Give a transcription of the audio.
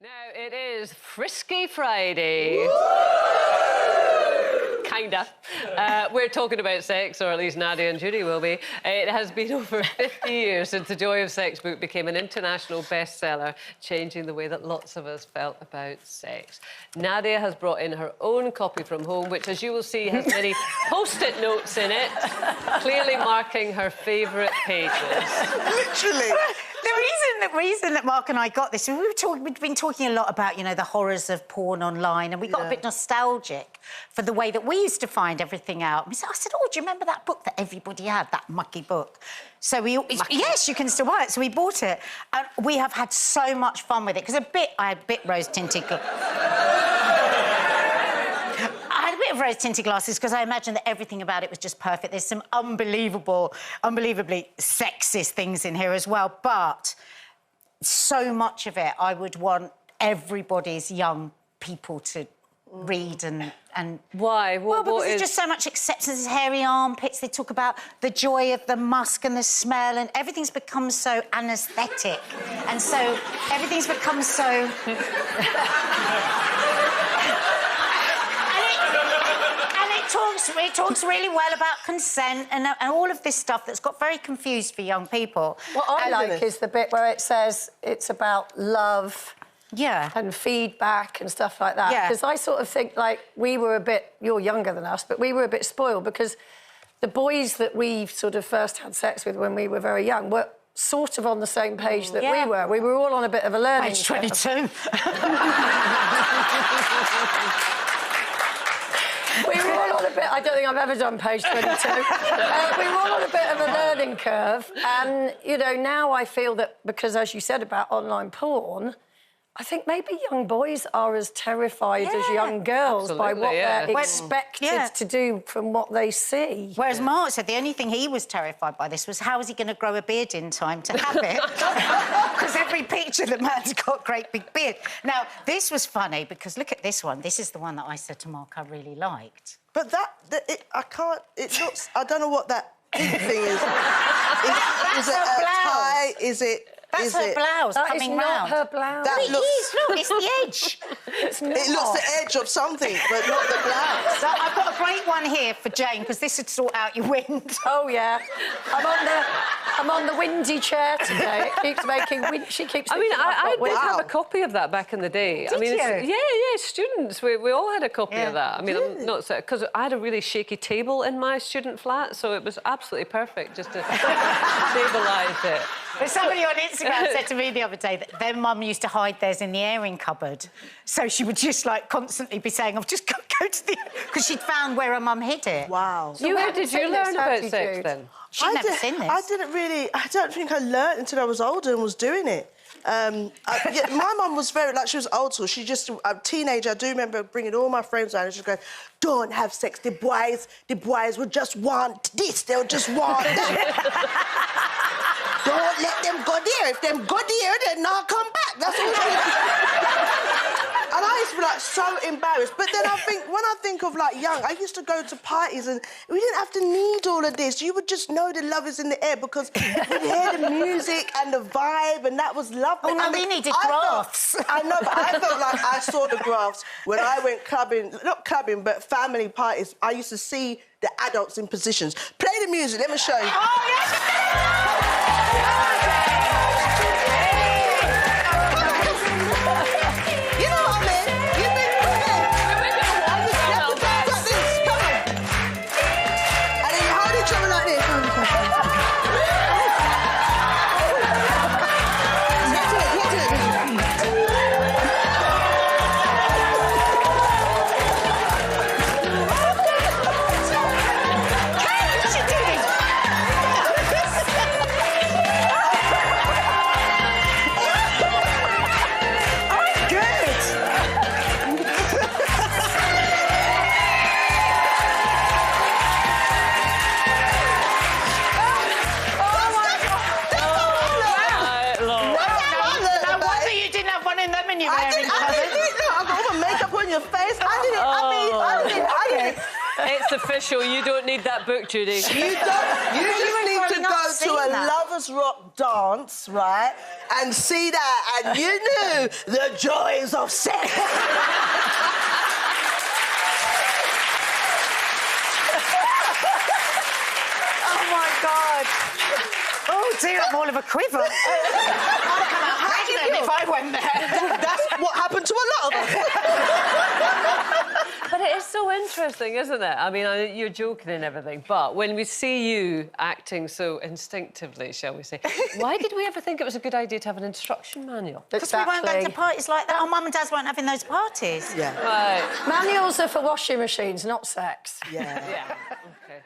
Now it is Frisky Friday. Kinda. We're talking about sex, or at least Nadia and Judy will be. It has been over 50 years since The Joy of Sex book became an international bestseller, changing the way that lots of us felt about sex. Nadia has brought in her own copy from home, which, as you will see, has many post-it notes in it, clearly marking her favourite pages. Literally. The reason that Mark and I got this, we've been talking a lot about, you know, the horrors of porn online, and we got a bit nostalgic for the way that we used to find everything out. I said, oh, do you remember that book that everybody had, that mucky book? So yes, you can still buy it. So we bought it, and we have had so much fun with it, because I had a bit rose-tinted rose-tinted glasses because I imagined that everything about it was just perfect. There's some unbelievably sexist things in here as well, but so much of it I would want everybody's young people to read and Why? Well, because there's just so much acceptance. Hairy armpits. They talk about the joy of the musk and the smell, and everything's become so anaesthetic, and so everything's become so. It talks really well about consent and all of this stuff that's got very confused for young people. What I like is the bit where it says it's about love and feedback and stuff like that. Because I sort of think, like, we were a bit... You're younger than us, but we were a bit spoiled because the boys that we sort of first had sex with when we were very young were sort of on the same page that we were. We were all on a bit of a learning curve. Page 22. We were all on a bit... I don't think I've ever done page 22. We were all on a bit of a learning curve. And, you know, now I feel that because, as you said about online porn, I think maybe young boys are as terrified as young girls by what they're expected to do from what they see. Whereas Mark said the only thing he was terrified by this was how was he going to grow a beard in time to have it? Because every picture the man's got a great big beard. Now, this was funny because look at this one. This is the one that I said to Mark I really liked. But I can't... It looks... I don't know what that pink thing is. That's is it her a blouse. tie? Is it... That's her blouse coming round. That is not her blouse. That Look, it's the edge. It's not. It looks the edge of something, but not the blouse. So I've got a great one here for Jane, because this would sort out your wind. Oh, yeah. I'm on the windy chair today. It keeps making wind. She keeps... I mean, I did have a copy of that back in the day. Did you? Yeah, students. We all had a copy of that. I mean, I'm not... Because I had a really shaky table in my student flat, so it was absolutely perfect just to stabilise it. But somebody on Instagram said to me the other day that their mum used to hide theirs in the airing cupboard. So she would just, like, constantly be saying, I've just got to go to the... Because she'd found where her mum hid it. Wow. So where did you learn about sex, then? She'd never seen this. I didn't really... I don't think I learnt until I was older and was doing it. My mum was very... Like, she was old school. She just... A teenager, I do remember bringing all my friends around and she'd go, don't have sex. The boys will just want this. They'll just want that. Don't let them go there. If them go there, they'll not come back. That's all she And I used to be, like, so embarrassed. But then when I think of, like, young, I used to go to parties and we didn't have to need all of this. You would just know the love is in the air because we'd hear the music and the vibe, and that was lovely. Oh, no, we needed graphs. I know, but I felt like I saw the graphs when I went clubbing, not clubbing, but family parties. I used to see the adults in positions. Play the music, let me show you. Oh, yes! It's official. You don't need that book, Judy. You don't. You just need to go to a Lovers Rock dance, right, and see that, and you knew the joys of sex. Oh my God. Oh dear, I'm all of a quiver. I'd come out pregnant if I went there. That's what happened to a lot of us. But it is so interesting, isn't it? I mean, you're joking and everything, but when we see you acting so instinctively, shall we say, why did we ever think it was a good idea to have an instruction manual? Because we weren't going to parties like that. Our mum and dad weren't having those parties. Yeah. Right. Manuals are for washing machines, not sex. Yeah. Yeah. OK.